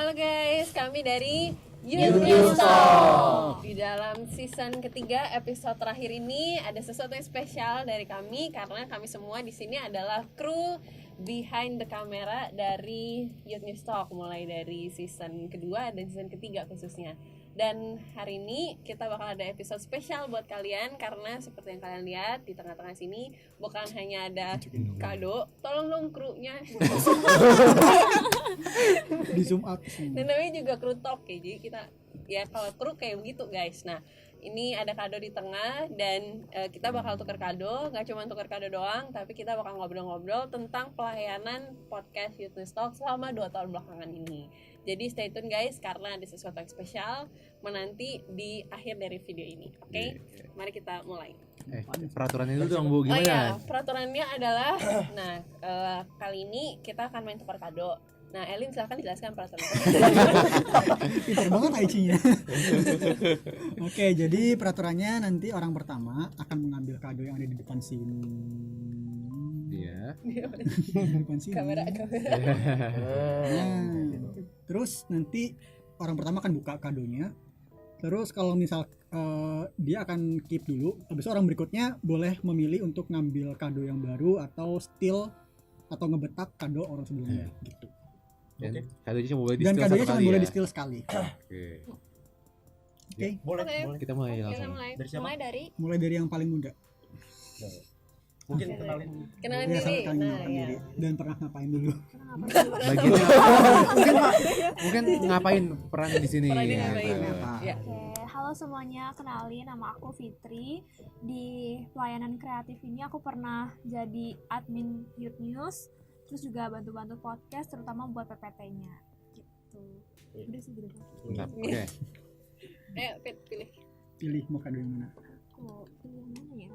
Halo guys, kami dari Youth News Talk. Di dalam season ketiga episode terakhir ini ada sesuatu yang spesial dari kami karena kami semua di sini adalah kru behind the camera dari Youth News Talk, mulai dari season kedua dan season ketiga khususnya. Dan hari ini kita bakal ada episode spesial buat kalian karena seperti yang kalian lihat di tengah-tengah sini bukan hanya ada kado, tolong dong krunya. Di zoom out. Dan namanya juga kru talk ya, jadi kita ya kalau kru kayak begitu guys. Nah ini ada kado di tengah dan kita bakal tukar kado, nggak cuma tukar kado doang, tapi kita bakal ngobrol-ngobrol tentang pelayanan podcast Youth News Talk selama 2 tahun belakangan ini. Jadi stay tune guys karena ada sesuatu yang spesial menanti di akhir dari video ini. Oke? Mari kita mulai. Peraturannya dulu dong Bu, gimana? Oh iya, peraturannya adalah nah kali ini kita akan main tukar kado. Nah, Elin silahkan jelaskan peraturannya. Pintar banget Aici-nya. Oke, jadi peraturannya nanti orang pertama akan mengambil kado yang ada di depan sini. Iya. Di depan sini. Kamera. Nah, terus nanti orang pertama akan buka kadonya. Terus kalau misal dia akan keep dulu, habis itu orang berikutnya boleh memilih untuk ngambil kado yang baru atau steal atau ngebetak kado orang sebelumnya gitu. Dan kadonya cuma boleh di Dan steal kadonya satu cuma kali boleh ya? di steal sekali. Oke. Boleh. Kita mulai Kita langsung. mulai. Dari siapa? Mulai dari Mulai dari yang paling muda. Mungkin kenalin. kenalan Biasa diri. kalian Nah, mengenalkan ya. diri dan pernah ngapain dulu. Bagiannya mungkin ngapain perannya di sini? Perannya gitu. ngapain? Apa? Ya. Oke, halo semuanya, kenalin nama aku Fitri. Di pelayanan kreatif ini aku pernah jadi admin Youth News, terus juga bantu-bantu podcast terutama buat PPT-nya. Gitu. Udah sih gitu. Mantap. Oke. Ayo, Fit, pilih. Pilih mau kado yang mana? Aku pilih yang mana ya?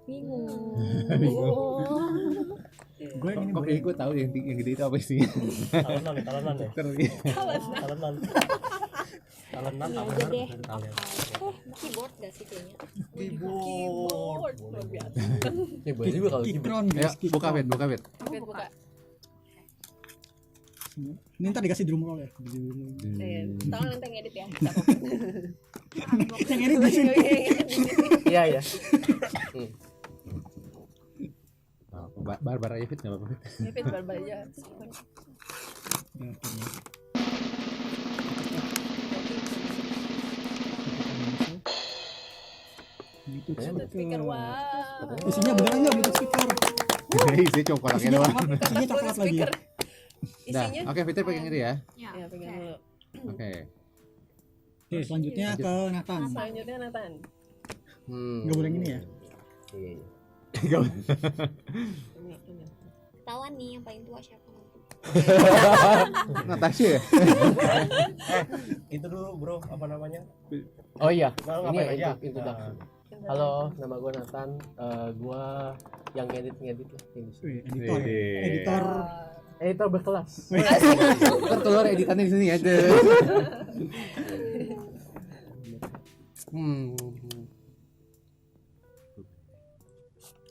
Bingung. Gue yang ini Kok boleh. kayak gue tahu yang gede itu apa sih? Talenan ya. Talenan. Talenan Ini apa aja deh. kalian? Keyboard gak sih kayaknya? Keyboard. Luar biasa. Ya boleh juga kalau Kikron Ya, guys. buka Fit, buka Fit. Fit, buka. Ini ntar dikasih drum roll ya. Tolong nanti ngedit ya. Yang ini di sini. Iya ya. Barbar aja Fit, enggak apa-apa. Fit barbar aja. Bluetooth Bluetooth speaker, wow. Isinya beneran nggak Bluetooth speaker? Isinya cuma kotaknya doang. Isinya coklat Bluetooth lagi. speaker. Dah, Isinya. oke Fitri pegang itu ya. Ya, Ya, pegang dulu. Oke. Oke, selanjutnya ke Nathan. Selanjutnya Nathan. Nggak boleh yang ini ya? Iya. Ini. Ketahuan nih yang paling tua siapa nanti. Natasha ya? Itu dulu bro, apa namanya? Oh iya, Nah, ini ngapain aja? introduction. Halo, nama gue Nathan. Gue yang ngedit lah. Wih, editor. Wih. Editor. Editor berkelas. Ntar keluar editannya di sini ada.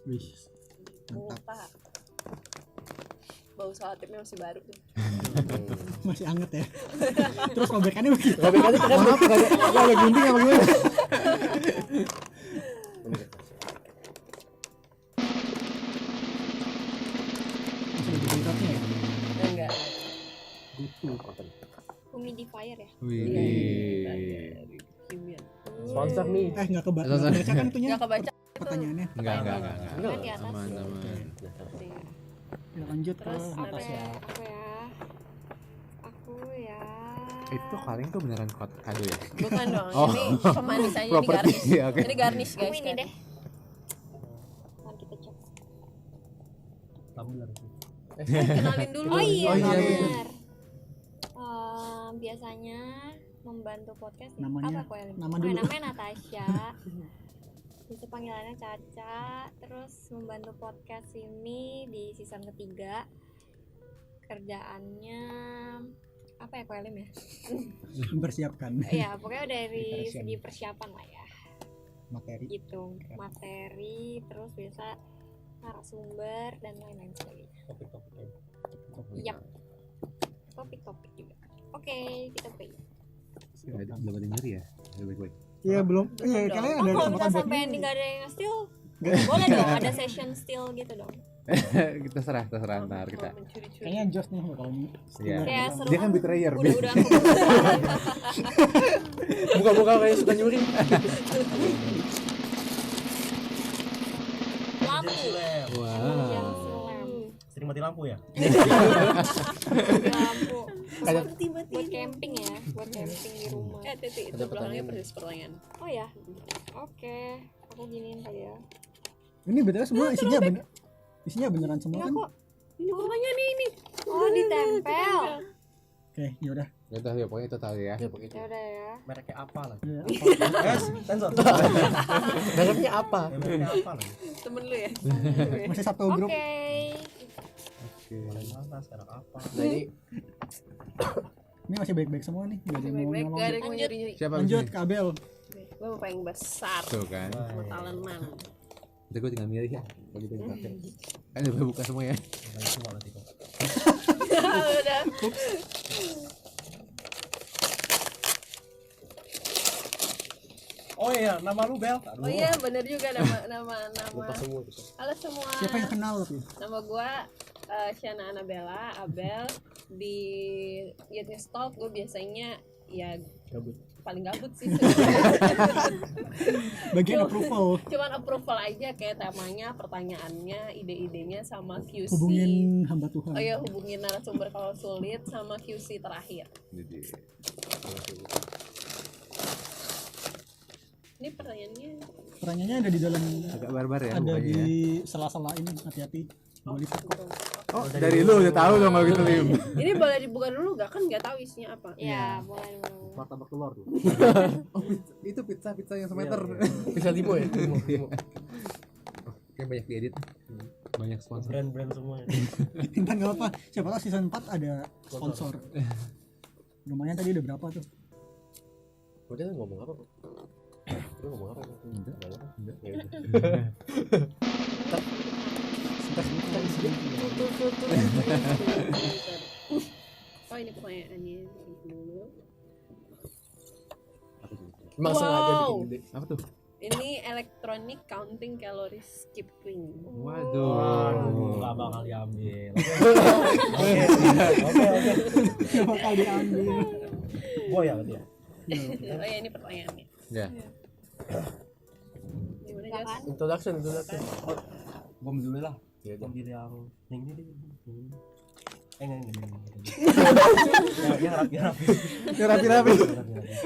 Wih. Mantap. Lupa. Bau selotipnya masih baru tuh. Masih anget ya. Terus robekannya begitu. Robekannya keren. Maaf, nggak ada gunting apa gimana? Masih ada bentroknya ya? Enggak. Humidifier ya. Wih. Kimia. Sponsor nih. Nggak kebaca. Atau- Nggak kebaca kan itunya Enggak kebaca. pertanyaannya. Enggak. Kan di atas. Aman. Ya, lanjut ke Terus Apa atas ya? ya. Aku ya. Itu kaleng tuh beneran kado ya? Bukan dong. Oh. Ini pemanisannya di Properti. garnish. Iya, oke. Ini garnish Aku guys. ini deh. Mari kita cek. Tumbler. Kenalin dulu. Oh iya, Oh iya, benar. Biasanya membantu podcast ya. Namanya- apa kok ya? nama dulu. Namanya Natasha. Bisa panggilannya Caca. Terus membantu podcast ini di season ketiga. Kerjaannya apa ya kok Elim ya? Mempersiapkan Iya, pokoknya dari Preparation. segi persiapan lah ya. materi. Gitu, materi terus biasa narasumber dan lain-lain sebagainya. Topik-topiknya. Yap. Topik-topik juga. Oke, kita play. Belum ada nyeri ya? Baik-baik. Iya belum. Belum dong. Kalian Oh, ada kalau kesempatan misalnya buat sampai milih. ending gak ada yang steal, boleh dong ada session steal gitu dong. Kita serah ntar kita. Mencuri-curi. Kayaknya Josh nih kalau ini. Iya. Kayak seru Dia kan betrayer. udah Buka-buka kayak suka nyuri. lampu. Silam. Wah. Yang silam. Sering mati lampu ya? Lampu. Kayak Buat camping ya, buat camping di rumah. Titi, itu Ada belakangnya pertanyaan. persis pertanyaan. Oh ya, oke. Aku giniin kali ya. Ini betul semua isinya bener. Isinya beneran semua Iya kan? kok. Ini pertanyaan ini. Oh ditempel. Oke, yaudah. Gak tahu ya, pokoknya itu tahu ya. ya begitu. Ya udah ya. Mereknya apa lagi? Ya, Sensor. Dalamnya apa? Mereknya apa lagi? Temen lu ya? masih satu grup. Oke. Oke. Mulai mana sekarang apa? Nah ini Ini masih baik-baik semua nih. Gak ada yang mau Baik-baik, nyolong. gak ada yang mau nyuri-nyuri. Siapa Lanjut abis ini? kabel. Gue mau paling besar. Tuh kan. Sama talenan. Udah gue tinggal milih ya. Bagi gue pakai. Kan udah buka semua ya. Mulai semua nanti kok. Udah. Oh iya, nama lu Bel. Oh iya, bener juga nama. lupa semua gitu. Halo semua. Siapa yang kenal tapi? Nama gue Shana Annabella Abel. Di Youth News Talk gue biasanya ya Gabut. paling gabut sih sebenarnya. Bagian approval. Cuman approval aja kayak temanya, pertanyaannya, ide-idenya sama QC. Hubungin hamba Tuhan. Oh iya, hubungin narasumber kalau sulit sama QC terakhir. Jadi. Ini pertanyaannya Pertanyaannya ada di dalam, Agak barbar ya ada mukanya di ya. sela-sela ini, hati-hati. Boleh kok. Oh, dari lu udah tahu dong kalau gitu Lim. ini boleh dibuka dulu gak? Kan gak tahu isinya apa. Ya, boleh boleh. Martabak telur. Oh, itu pizza yang semeter. Bisa limo ya? Limo. Kayak banyak diedit. Banyak sponsor. Brand-brand semua. Intan gak apa, siapa tahu season 4 ada sponsor. Lumayan tadi udah berapa tuh? Udah ngomong apa kok? Lu ngomong apa? Enggak. Enggak. Ya udah. Oh ini pertanyaannya dulu. Emang Wow. sengaja bikin gede. Apa tuh? Ini electronic counting calories skipping. Waduh. Waduh, gak bakal diambil. Oke. Gak bakal diambil. Gua ya dia. Oh ya ini pertanyaannya. Ya. Gimana Ya Jas? kan? Introduction. Gua dulu lah. Ya udah. Ambil yang ini deh. Enggak. Ya rapi. Rapi-rapi.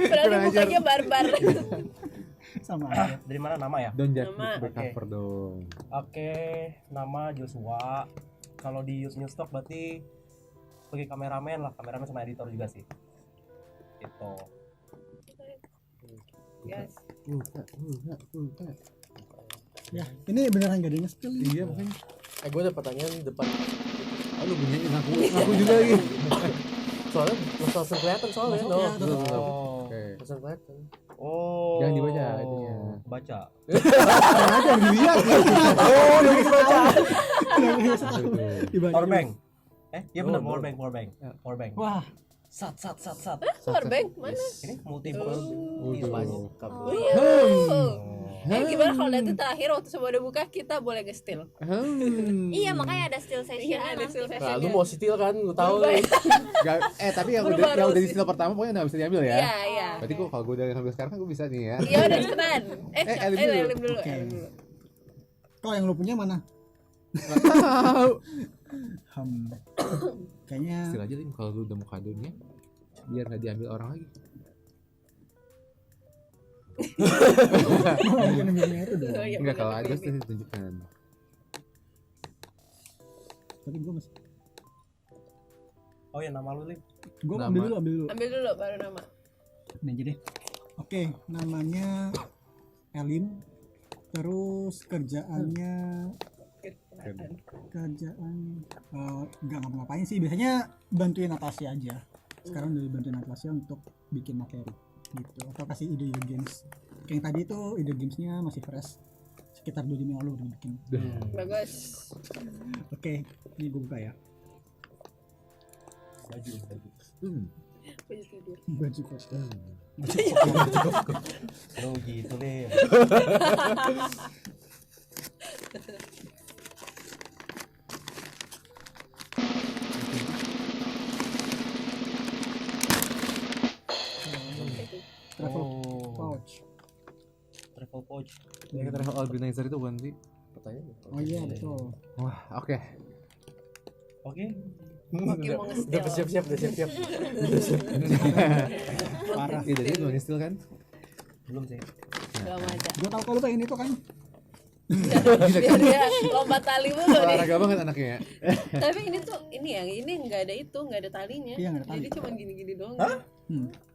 Berarti mukanya barbar. Sama. Dari mana nama ya? Don't judge Nama. by cover dong. Oke, nama Joshua. Kalau di Youth News Talk berarti sebagai kameramen lah, kameramen sama editor juga sih. Gitu. Guys. Ya, ini beneran gak ada yang nge-spill nih. Iya makanya. Gue ada pertanyaan di depan. Oh, lu bunyiin ngaku juga lagi. Soalnya langsung kelihatan soalnya. Masuk No. ya, tutup. Oke. Langsung kelihatan. Oh. Jangan dibaca itunya. Baca. Jangan aja dilihat. Oh, udah bisa baca. Dibaca Powerbank. dulu. Iya benar Oh, powerbank. Powerbank. Wah, Sat. Powerbank mana? Ini multi Oh. Banyak Oh kabel. iya. Gimana kalau nanti terakhir waktu semua udah buka kita boleh nge-steal? Iya, makanya ada still session. Iya, ada steal Nah, session. lu mau setil kan? Lu tahu Berubah. nih. Tapi yang Berubah udah harus. di stil pertama pokoknya nggak bisa diambil ya. Iya, iya. Berarti gua kalau gua udah ngambil sekarang kan gua bisa nih ya. Iya udah cepetan. Elim dulu. Elim dulu. Oke. Elim dulu. kok yang lu punya mana? Tahu. Kayaknya Istilah aja Lim kalau lu udah mau kadonya biar nggak diambil orang lagi. bukan ambilnya itu dong. Oh, iya, Enggak kalau bener, ada bener. sih tunjukkan. Tapi gue masih, Oh ya nama lu Lip. gue Nama. ambil dulu. Ambil dulu baru nama. Ini aja deh. Oke, namanya Elim. Terus kerjaannya nggak ngapa-ngapain sih, biasanya bantuin Natasha aja. Sekarang udah bantuin Natasha untuk bikin materi gitu, atau kasih ide games. Kayak yang tadi tuh ide gamesnya masih fresh, sekitar 2 jam yang lalu udah bikin. Bagus. Oke, ini gue buka ya. Baju. Baju tidur. Baju koko. Lo gitu deh. Travel Oh, pouch. travel pouch. Ya, travel organizer itu bukan sih? Pertanyaan. Oh iya betul. Wah, oke. Oke. Oke, mau Udah nge-steal. siap-siap, udah siap-siap. Parah. Iya, jadi mau nge-steal kan? Belum sih. Belum ada. Gue tahu kalau pengen itu kan. Biar dia lompat tali mulu nih. Olahraga banget anaknya ya. Tapi ini tuh ini nggak ada itu, nggak ada talinya. Iya, nggak ada tali. Jadi cuma gini-gini doang.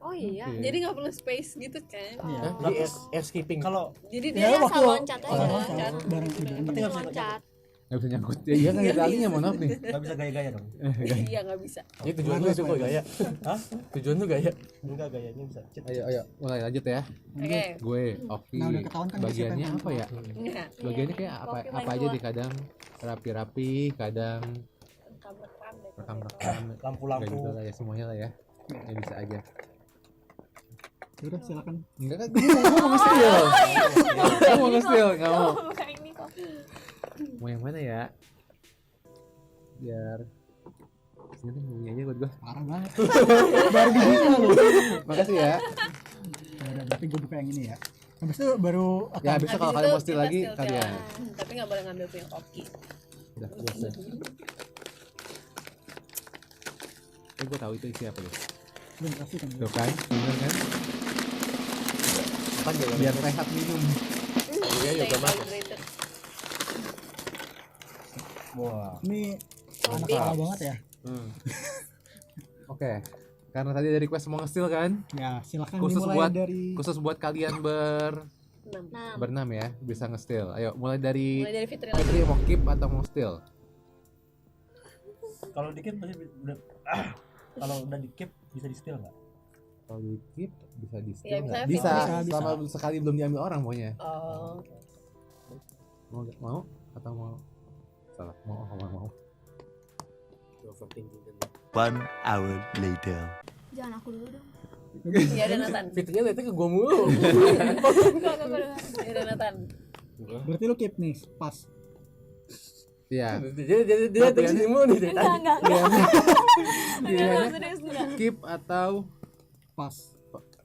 Oh iya. Oke. Jadi nggak perlu space gitu kan. Iya. Hah? Di air skipping. Kalau Jadi Ya, dia waktu- asal loncat aja. asal Loncat. bareng tidur. Berarti nggak bisa Loncat. Nggak bisa nyangkut. Ya iya kan ada talinya, mohon maaf nih. nggak bisa gaya-gaya dong. Iya nggak bisa. Ini tujuan lu itu kok gaya. Hah? Tujuan lu gaya. Enggak, gayanya bisa. Cit. Ayo, mulai lanjut ya. Oke. Gue, Oki. Nah, udah ketahuan kan Bagiannya siapa apa yang ya? Nah, Bagiannya kayak apa Kopi apa main aja dua. deh, kadang rapi-rapi, kadang rekam-rekam. Kayak Lampu-lampu. gitu lah ya, semuanya lah ya. Ya bisa aja. Ya udah silakan. Enggak kan, gue mau nge-steal. Gue mau nge-steal, nggak mau. Bukan ini kok. Mau yang mana ya? Biar sini bunyi aja buat gue. Parah banget. Baru dibuka loh. Makasih ya. Ya udah, berarti gue buka yang ini ya. Habis itu baru akan Ya bisa kalau Habis kalian itu mau steal kita lagi steal kalian. Tapi nggak boleh ngambil punya Koki. Udah selesai. Gue tahu itu isi apa deh. belum kasih kan. Tuh kan, bener kan? Kan jangan Biar rehat minum. Iya, Stay udah masuk. hydrated. Wah. Ini anak Kopi. awal banget ya. Oke. Karena tadi ada request mau nge-steal kan? Ya silakan Khusus dimulai buat- dari Khusus buat kalian 6. Nah, berenam ya, bisa nge-steal. Ayo, mulai dari Mulai dari Fitri lagi. Fitri mau keep atau mau steal? Kalau dikit pasti udah kalau udah dikip bisa di steal nggak? Kalau di keep bisa di Ya, steal nggak? misalnya Bisa, Fitri. selama sekali belum diambil orang pokoknya. Oh. Mau atau mau? Salah, mau. Overthinking kan. 1 hour later. jangan aku dulu dong. Ya udah Nathan. Fitrinya liatnya ke gua mulu. Enggak. Ya udah Nathan. berarti lu keep nih pas. Iya. Dia dari sini mulu nih dari tadi. Enggak. Pilihannya Serius enggak. keep atau Pas.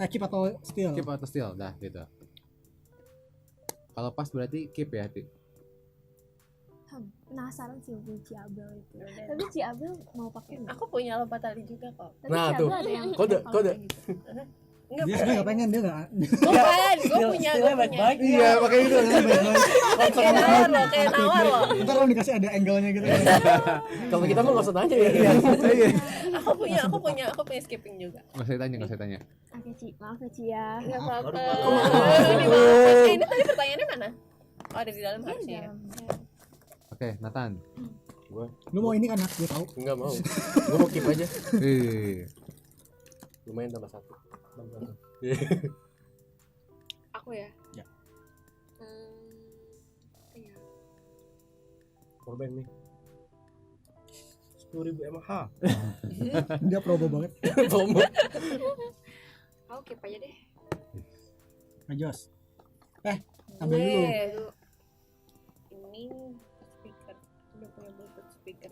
Keep atau steal? keep atau steal, dah gitu. Kalau pas berarti keep ya, Ti. Penasaran sih beli Ciabel itu. Tapi Ciabel mau pakai enggak? Aku punya lompat tali juga kok. Tapi Nah, Ciabel tuh. ada yang Kode. kayak gitu. Enggak Dia sebenarnya nggak pengen, dia nggak. bukan, gue punya, gue punya. baik-baik. Iya, makanya itu. Kayak nawar loh, kayak nawar loh. Ntar kalau dikasih ada angle-nya gitu. Kalau kita mah nggak usah nanya ya. Aku punya skipping juga. Nggak usah tanya. Oke, Ci. Maaf ya, Ci ya. Enggak apa-apa. Aduh, Ini tadi pertanyaannya mana? Oh, ada di dalam Iya, di harusnya. ya. dalam. Oke, Nathan. Lu mau ini kan, gue tahu. Enggak mau. Gua mau keep aja. Lumayan tambah satu. Aku ya. Ya. Iya. Powerbank nih. 10.000 mAh. Dia probo banget. Promo. Aku keep aja deh. Ajos. Ambil dulu. Ini speaker. Udah punya Bluetooth speaker.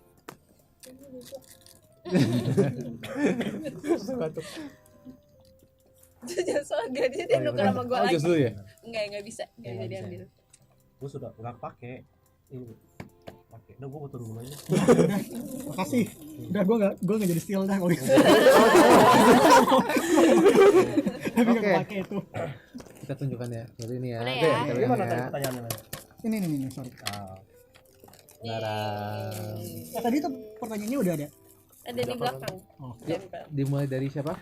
Batuk. Soalnya gak bisa dia nuker sama gue Oh, lagi. just dulu ya? Enggak bisa. Enggak bisa Nggak bisa. diambil. Gue sudah nggak pakai ini. Pakai. Udah gue butuh rumah ini. Makasih. Udah gue nggak jadi steal dah kalau gitu. Tapi nggak Oke. pakai itu. Kita tunjukkan ya. Jadi ini ya. Mana ya? Oke, kita Gimana pegang tadi ya. pertanyaannya? Ini sorry. Ah, Sekarang Tadi tuh pertanyaannya udah ada. Ada di belakang. Oh, Tempel. dimulai dari siapa?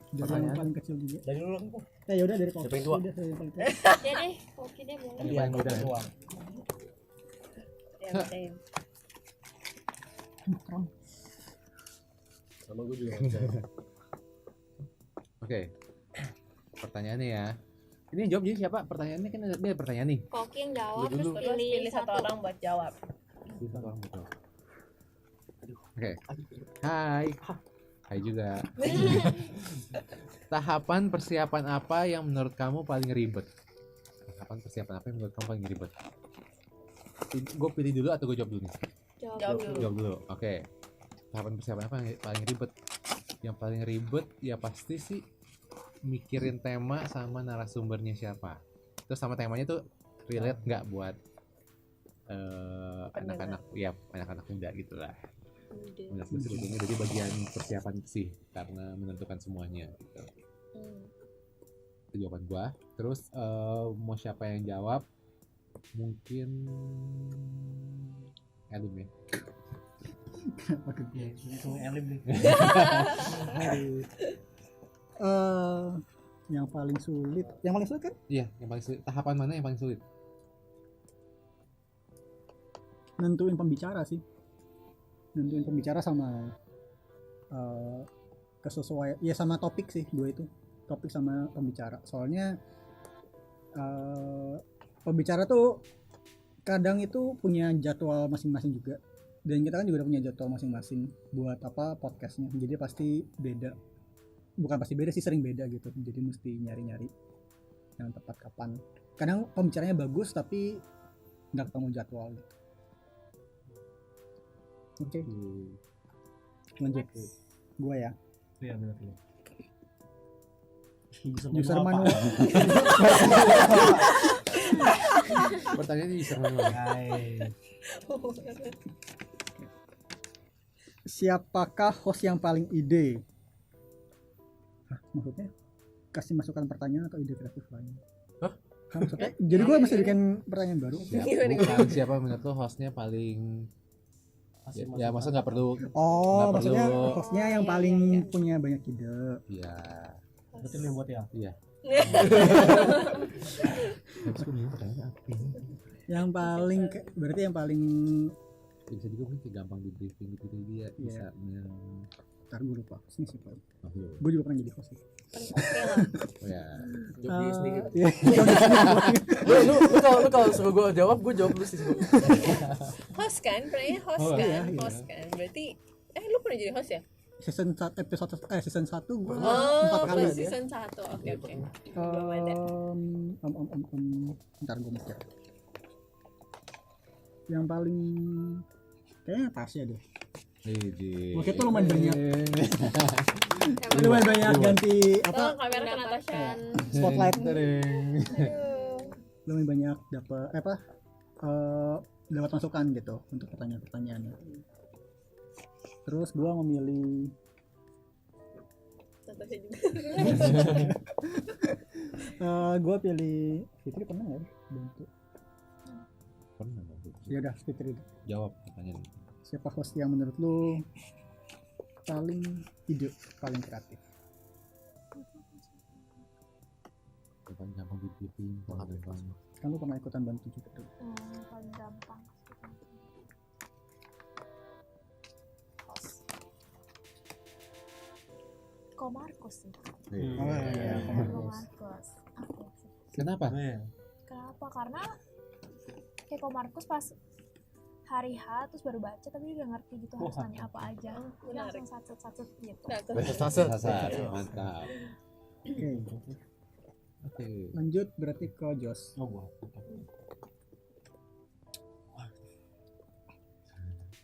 dari yang paling kecil juga. dari dulu kan. Ya udah dari Siapa yang tua? Udah dari yang paling tua. Ya deh, oke deh boleh. Yang paling muda. Tua. Ya, bedain. Keren. Sama gua juga nggak percaya. Oke. Pertanyaannya ya. Ini yang jawab jadi siapa? Pertanyaannya kan ada pertanyaan nih. Koki yang jawab Lu terus dulu. Terus pilih pilih satu orang buat jawab. Jadi satu orang betul. Oke. Hai. Hai juga. Tahapan persiapan apa yang menurut kamu paling ribet? Tahapan persiapan apa yang menurut kamu paling ribet? Gue pilih dulu atau gue jawab dulu nih? Jawab dulu. Jawab dulu. Oke. Tahapan persiapan apa yang paling ribet? Yang paling ribet ya pasti sih mikirin tema sama narasumbernya siapa. Terus sama temanya tuh relate nggak buat anak-anak ya anak-anak muda gitulah. Sebetulnya jadi bagian persiapan sih karena menentukan semuanya gitu. Itu jawaban gua. Terus mau siapa yang jawab? Mungkin Elim ya. Langsung elim nih. Yang paling sulit kan Iya, yang paling sulit. Tahapan mana yang paling sulit? nentuin pembicara sih, nentuin pembicara sama kesesuaian ya sama topik sih, dua itu, topik sama pembicara. Soalnya pembicara tuh kadang itu punya jadwal masing-masing juga, dan kita kan juga udah punya jadwal masing-masing buat apa podcastnya, jadi pasti beda, bukan pasti beda sih, sering beda gitu, jadi mesti nyari-nyari yang tepat kapan. Kadang pembicaranya bagus tapi nggak ketemu jadwal gitu. Oke, lanjut gua ya. Iya benar. User manual. Pertanyaannya user manual. Siapakah host yang paling ide? Maksudnya kasih masukan pertanyaan atau ide kreatif lain? Hah? Maksudnya, jadi gue masih bikin pertanyaan baru. Bukan siapa menurut lo hostnya paling ya masa nggak perlu Oh, Nggak maksudnya perlu. hostnya yang paling punya banyak ide. ya Betul yang buat ya. iya. Habis gue bingung pertanyaan apa ini? Yang paling berarti yang paling Ya, bisa juga mungkin gampang di briefing gitu dia bisa ntar gue lupa hostnya siapa. makhluk. Gue juga pernah jadi host. Oh ya. Jawab diri sendiri. Iya. Lu kalau suruh gue jawab dulu sih. Host kan, pernahnya host Oh, kan, iya. host kan. Berarti lu pernah jadi host ya? Season 1 season 1 gue Oh, 4 kali. pas season 1. Oke. Belum ada. Ntar gue mikir. Yang paling kayaknya Tasya deh. Oke, tuh lumayan banyak. Lumayan banyak ganti Oh, apa kamera ke Natasha. spotlight. Aduh. Lumayan banyak dapat dapat masukan gitu untuk pertanyaan-pertanyaannya. Terus gua memilih Natasha juga. gua pilih Fitri, pernah nggak ya bantu? Pernah nggak? Ya udah Fitri. Jawab pertanyaan. Siapa host yang menurut lu paling ide, paling kreatif? Paling gampang di briefing, paling gampang. Kan lu pernah ikutan bantu juga tuh. Paling gampang. Ko Markus sih. iya. Ko Markus. Kenapa? Kenapa? Karena kayak Ko Markus pas hari H terus baru baca tapi udah ngerti gitu harus tanya apa aja. Udah menarik. langsung satu gitu. Sasar, mantap. Oke. Lanjut berarti ke Jos. Oh gua.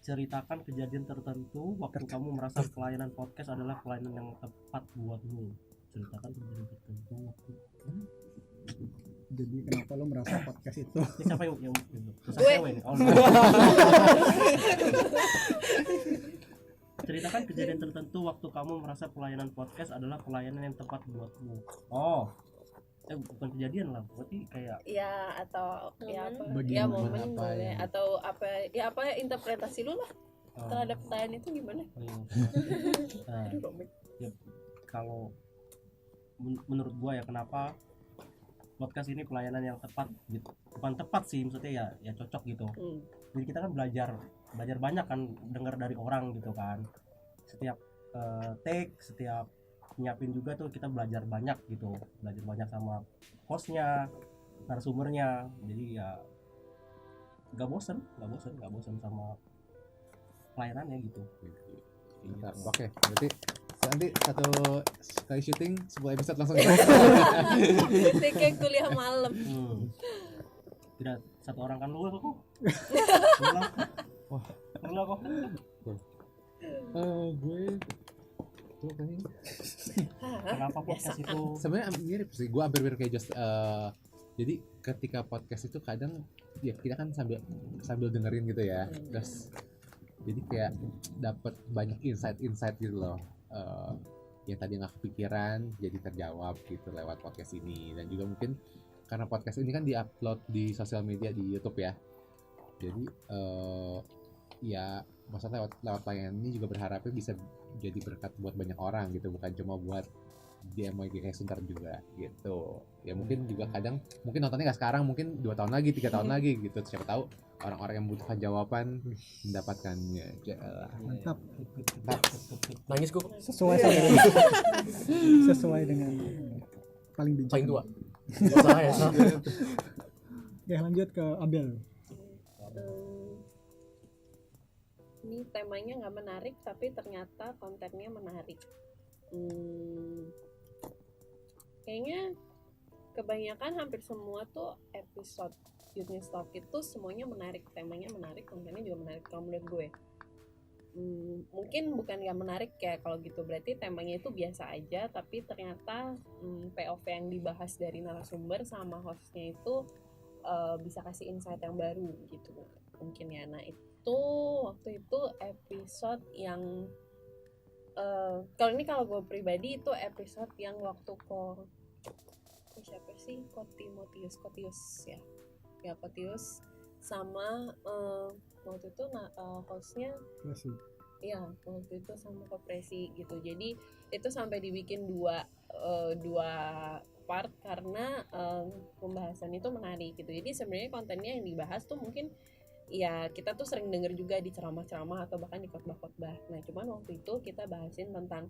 Ceritakan kejadian tertentu waktu kamu merasa pelayanan podcast adalah pelayanan yang tepat buatmu. Ceritakan kejadian tertentu waktu. Jadi kenapa lu merasa podcast itu? Ini siapa yang Gue. cewek nih? Oh, ceritakan kejadian tertentu waktu kamu merasa pelayanan podcast adalah pelayanan yang tepat buatmu. Oh, bukan kejadian lah, berarti kayak Ya atau ya apa? Bagian Ya momen apa boleh yang- atau apa? Ya apa interpretasi lu lah terhadap pertanyaan itu gimana? nah, Aduh, Robert. kalau menurut gua ya kenapa podcast ini pelayanan yang tepat gitu, bukan tepat sih maksudnya ya cocok gitu. Jadi kita kan belajar banyak kan, dengar dari orang gitu kan, setiap take, setiap nyiapin juga tuh kita belajar banyak sama hostnya, narasumbernya, jadi ya nggak bosen sama pelayanannya gitu. Mantap. Oke, berarti nanti satu kali syuting sebuah episode langsung ya. kayak kuliah malam. Tidak satu orang kan lu kok. Lu kok. Gue tuh kayaknya Kenapa podcast itu? sebenarnya mirip sih, gue hampir kayak Jos. Jadi ketika podcast itu kadang ya kita kan sambil dengerin gitu ya, terus jadi kayak dapat banyak insight gitu loh, yang tadi nggak kepikiran jadi terjawab gitu lewat podcast ini. Dan juga mungkin karena podcast ini kan diupload di sosial media di YouTube ya, jadi ya maksudnya lewat layanan ini juga berharapnya bisa jadi berkat buat banyak orang gitu, bukan cuma buat DMY kayak Sunter juga gitu ya. Mungkin juga kadang mungkin nontonnya nggak sekarang, mungkin 2 tahun lagi, 3 tahun lagi gitu, siapa tahu orang-orang yang membutuhkan jawaban mendapatkannya. Mantap. Nangis gue sesuai dengan paling bijak. paling tua. Gak usah ya. Oke, lanjut ke Abel. Ini temanya nggak menarik tapi ternyata kontennya menarik. Kayaknya kebanyakan hampir semua tuh episode Youth News Talk itu semuanya menarik, temanya menarik, kontennya juga menarik kalau menurut gue. Mungkin bukan nggak menarik ya kalau gitu, berarti temanya itu biasa aja, tapi ternyata POV yang dibahas dari narasumber sama hostnya itu bisa kasih insight yang baru gitu mungkin ya. Nah itu waktu itu episode yang kalau gue pribadi itu episode yang waktu siapa sih, Kotius ya Kotius sama waktu itu hostnya ya waktu itu sama Kopresi gitu. Jadi itu sampai dibikin dua part karena pembahasan itu menarik gitu. Jadi sebenarnya kontennya yang dibahas tuh mungkin ya kita tuh sering denger juga di ceramah-ceramah atau bahkan di khotbah-khotbah. Nah cuman waktu itu kita bahasin tentang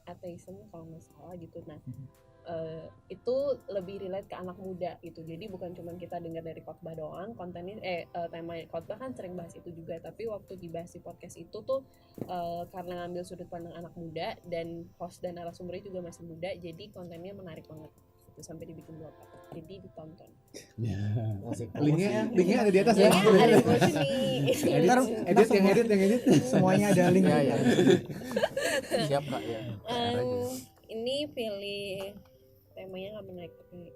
ateisme kalau nggak salah gitu. Nah itu lebih relate ke anak muda gitu. Jadi bukan cuma kita dengar dari khotbah doang, kontennya tema khotbah kan sering bahas itu juga, tapi waktu dibahas di podcast itu tuh karena ngambil sudut pandang anak muda dan host dan narasumbernya juga masih muda, jadi kontennya menarik banget gitu, sampai dibikin 2 part. Jadi ditonton. Ya. Linknya ada di atas ya. Ada di bawah sini. Edit. Semuanya ada link. Ya. Siap Kak ya. Ini pilih temanya nggak menarik tapi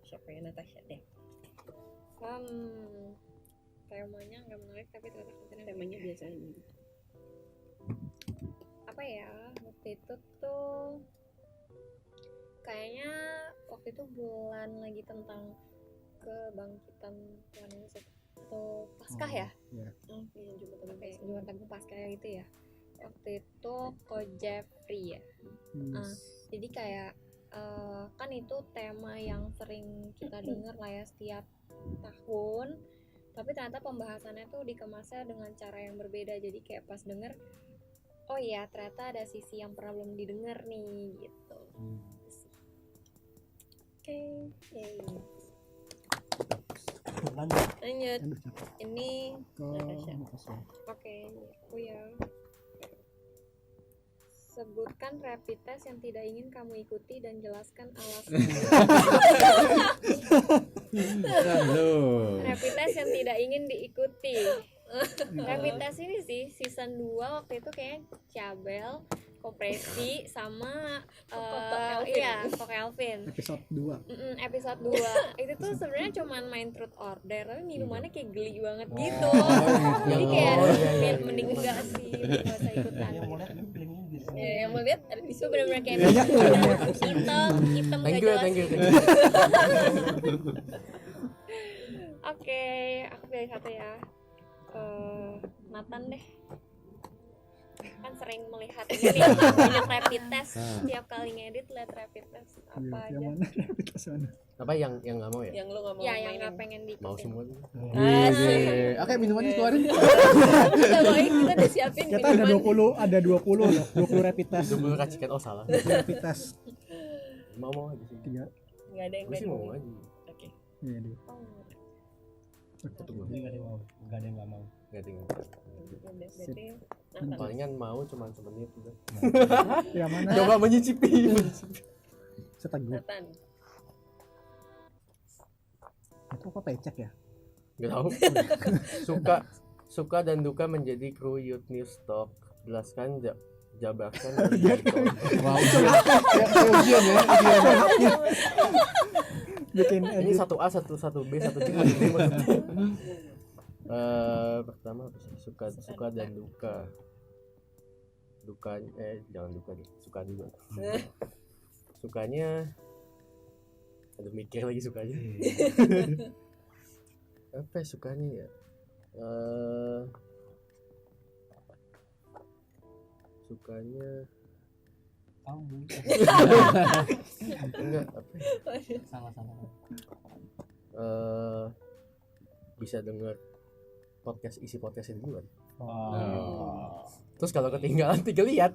siapa ya, Natasha deh. Temanya nggak menarik tapi ternyata kontennya Temanya biasa aja. apa ya, waktu itu tuh kayaknya waktu itu bulan lagi tentang kebangkitan Tuhan Yesus atau Paskah ya? Iya. Jumat Agung Paskah gitu ya. Waktu itu Ko Jeffrey ya. Jadi kayak kan itu tema yang sering kita dengar lah ya setiap tahun, tapi ternyata pembahasannya tuh dikemasnya dengan cara yang berbeda. Jadi kayak pas denger, oh iya ternyata ada sisi yang pernah belum didengar nih gitu. Oke. Lanjut. Ini Ke Natasha. Oke, aku ya. Sebutkan rapid test yang tidak ingin kamu ikuti dan jelaskan alasan. Rapid test yang tidak ingin diikuti. Rapid test ini sih season 2 waktu itu kayak Cabel, Kopresi sama Kok Elvin. episode 2. Episode 2 itu tuh sebenarnya cuman main truth order, tapi minumannya kayak geli banget gitu. Jadi kayak mending enggak sih, enggak usah ikutan. Yang mau lihat ada di Itu benar-benar kayak hitam Thank gak jelas. you. Oke, aku pilih satu ya. Nathan deh. Kan sering melihat ini rapid test Tiap kali ngedit lihat rapid test apa aja Yang mana? Rapid test mana? Apa yang nggak mau ya? yang lu nggak mau Ya yang mainin. nggak pengen diikutin. Mau semua tuh. Asik. Oke, minumannya keluarin. Kita bawain, kita udah siapin Kita ada minuman. 20 loh, 20 rapid test. Itu dulu racikan, oh salah. Rapid test. Mau aja sih. 3. Nggak ada yang Gue sih nggak mau mau. aja. Oke. Iya, deh. Oh, Satu gue. Jadi nggak ada yang mau, nggak ada yang nggak mau. Gak ada yang berarti Nathan. palingan mau cuma semenit udah. Yang mana? Coba menyicipi. Seteguh. Nathan. Itu apa pecek ya? Gak tahu. Suka dan duka menjadi kru Youth News Talk. Jelaskan jabarkan. Wow. Kayak ujian ya. Ujian. Bikin Ini edit. 1A, 1B, 1C, 1D maksudnya. Pertama apa sih? Suka dan duka. Jangan duka deh. Suka dulu. Sukanya ada mikir lagi sukanya. Apa ya sukanya ya? Sukanya Kamu enggak apa ya? salah. Bisa denger isi podcast itu duluan. Oh. Terus kalau ketinggalan tinggal lihat.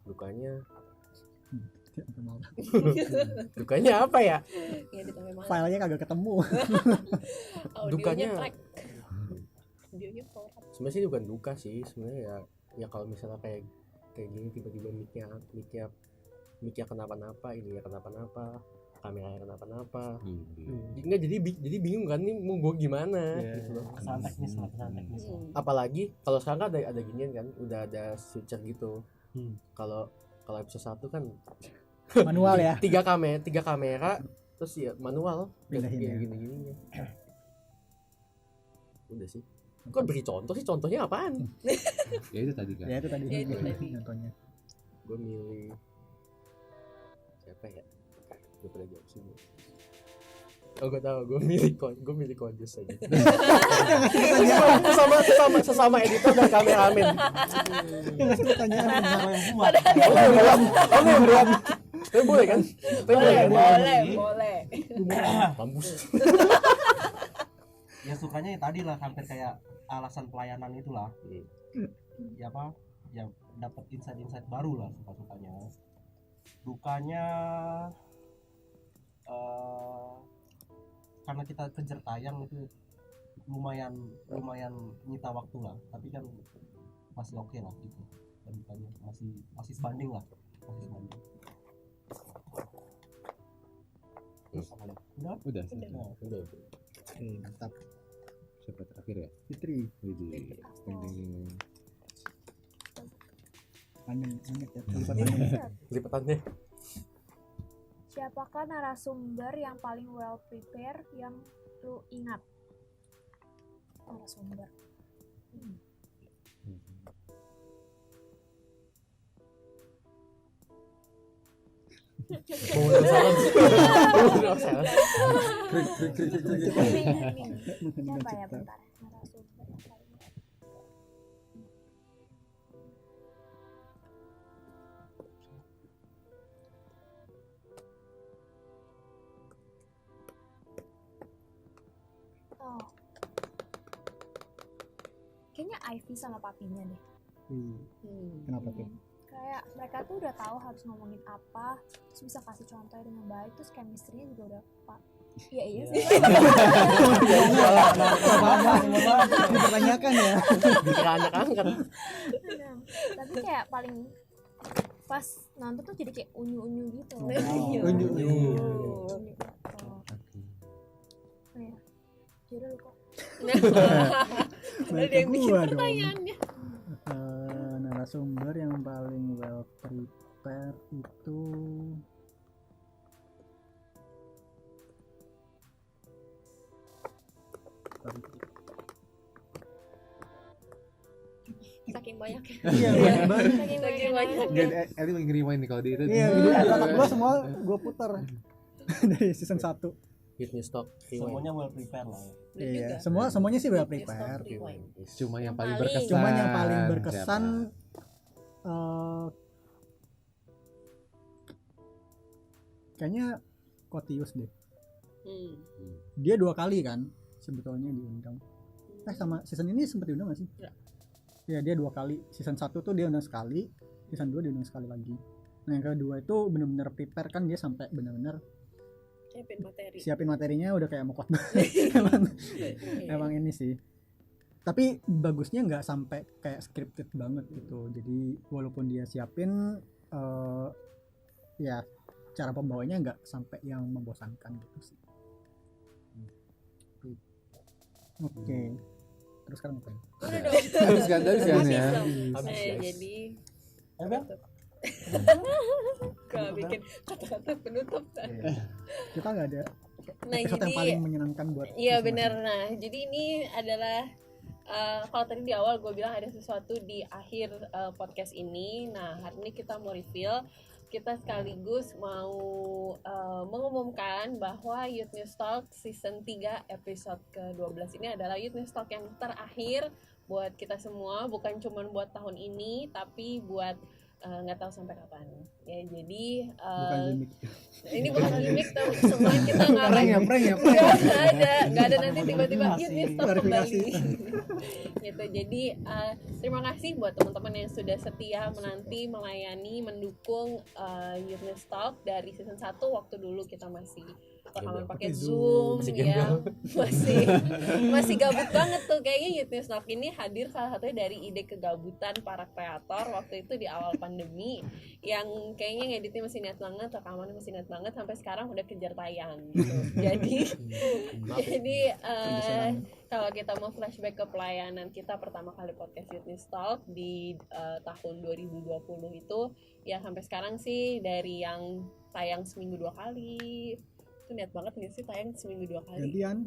Dukanya apa ya? Ya ditambah malam. Filenya kagak ketemu. Audionya Dukanya track. Audionya korup. sebenarnya sih bukan duka sih sebenarnya ya kalau misalnya kayak gini tiba-tiba mic-nya kenapa-napa, ininya kenapa-napa, kameranya kenapa-napa. Enggak, jadi bingung kan nih mau gue gimana gitu loh. Kesalahan teknis lah. Apalagi kalau sekarang kan ada ginian kan, udah ada switcher gitu. Kalau episode 1 kan Manual ya. tiga kamera terus ya manual Pindahin ya. gini udah sih. Kok beri contoh sih, contohnya apaan? Ya itu tadi kan. Ya itu tadi. Ya, itu tadi. Contohnya. Gue milih siapa ya? Gue pernah jawab sih. Oh gue tahu, gue milih Kodus aja. sesama editor dan kameramen. Yang ngasih pertanyaan benar. Kamu yang buat. Tapi boleh kan? Boleh. Mampus. Ya sukanya ya tadi lah, hampir kayak alasan pelayanan itulah. Ya apa? Ya dapat insight baru lah suka-sukanya. Dukanya karena kita kejar tayang itu lumayan nyita waktu lah, tapi kan masih oke lah gitu. Dan dukanya masih sebanding lah, masih sebanding. Terus apa lagi? Udah. Udah. Mantap. Siapa terakhir ya? Fitri. Widih. Ding. Panjang ya. Lipatannya. Siapakah narasumber yang paling well prepared yang lu ingat? Narasumber. Siapa ya bentar? Narasumber yang paling Oh. Kayaknya Ivy sama papinya deh. Kenapa tuh? Kayak mereka tuh udah tahu harus ngomongin apa, terus bisa kasih contohnya dengan baik, terus chemistry-nya juga udah pak. Iya sih. Dipertanyakan ya. Dikira anak-anak. Tapi kayak paling pas nonton tuh jadi kayak unyu-unyu gitu. Unyu-unyu. Oh ya. Jadi kok. Ada yang bikin Gua dong. pertanyaannya. Narasumber yang paling well prepared itu Saking banyaknya. iya banyak banget. Saking banyak. Eli lagi ngerimain nih kalau dia itu. Iya, jadi otak gua semua gua putar dari season 1. Hit News Talk. Semuanya well prepared lah. Iya, semuanya sih well prepared. Cuma yang paling Paling. berkesan. Cuman yang paling berkesan siapa? kayaknya Kotius deh. Hmm. Dia 2 kali kan sebetulnya diundang. Sama season ini sempat diundang gak sih? Ya dia 2 kali. Season 1 tuh dia undang sekali, season 2 diundang sekali lagi. Nah yang kedua itu benar-benar prepare kan, dia sampai benar-benar siapin materinya udah kayak mau khotbah. emang ini sih. Tapi bagusnya nggak sampai kayak scripted banget gitu. Jadi walaupun dia siapin ya cara pembawanya nggak sampai yang membosankan gitu sih. Oke. Terus sekarang apa? Udah dong. Terus kan dari Habis ya. dong. Habis, guys. Jadi Apa? kalau bikin kata-kata penutup kan. Kita nggak ada Nah, episode yang jadi paling menyenangkan buat iya masing-masing. benar. Nah, jadi ini adalah kalau tadi di awal gue bilang ada sesuatu di akhir podcast ini. Nah, hari ini kita mau reveal, kita sekaligus mau mengumumkan bahwa Youth News Talk season 3 episode ke-12 ini adalah Youth News Talk yang terakhir buat kita semua, bukan cuma buat tahun ini tapi buat nggak tahu sampai kapan ya. Jadi Bukan gimmick. ini bukan gimmick, tapi semua kita Prank ya. nggak ada nanti tiba-tiba Youth News Talk Klarifikasi. kembali gitu. Jadi terima kasih buat teman-teman yang sudah setia menanti, melayani, mendukung Youth News Talk dari season 1 waktu dulu kita masih rekaman pakai Zoom ya, masih gabut banget tuh. Kayaknya Youth News Talk ini hadir salah satunya dari ide kegabutan para kreator waktu itu di awal pandemi, yang kayaknya ngeditnya masih niat banget, rekamannya masih niat banget, sampai sekarang udah kejar tayang gitu. jadi kalau kita mau flashback ke pelayanan kita pertama kali podcast Youth News Talk di tahun 2020 itu ya, sampai sekarang sih dari yang tayang seminggu 2 kali, itu niat banget nih sih tayang seminggu 2 kali. Gantian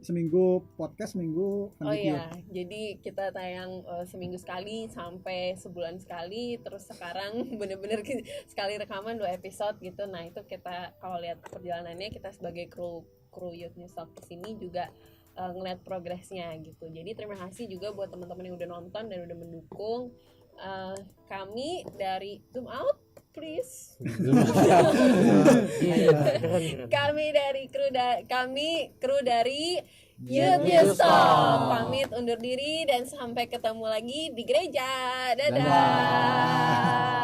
seminggu podcast, seminggu Oh iya, jadi kita tayang seminggu sekali sampai sebulan sekali, terus sekarang bener-bener sekali rekaman 2 episode gitu. Nah itu kita kalau lihat perjalanannya, kita sebagai kru Youth News Talk kesini juga ngeliat progresnya gitu. Jadi terima kasih juga buat teman-teman yang udah nonton dan udah mendukung kami dari Zoom Out. Please. Kami dari kru dari Youth News Talk pamit undur diri dan sampai ketemu lagi di gereja. Dadah.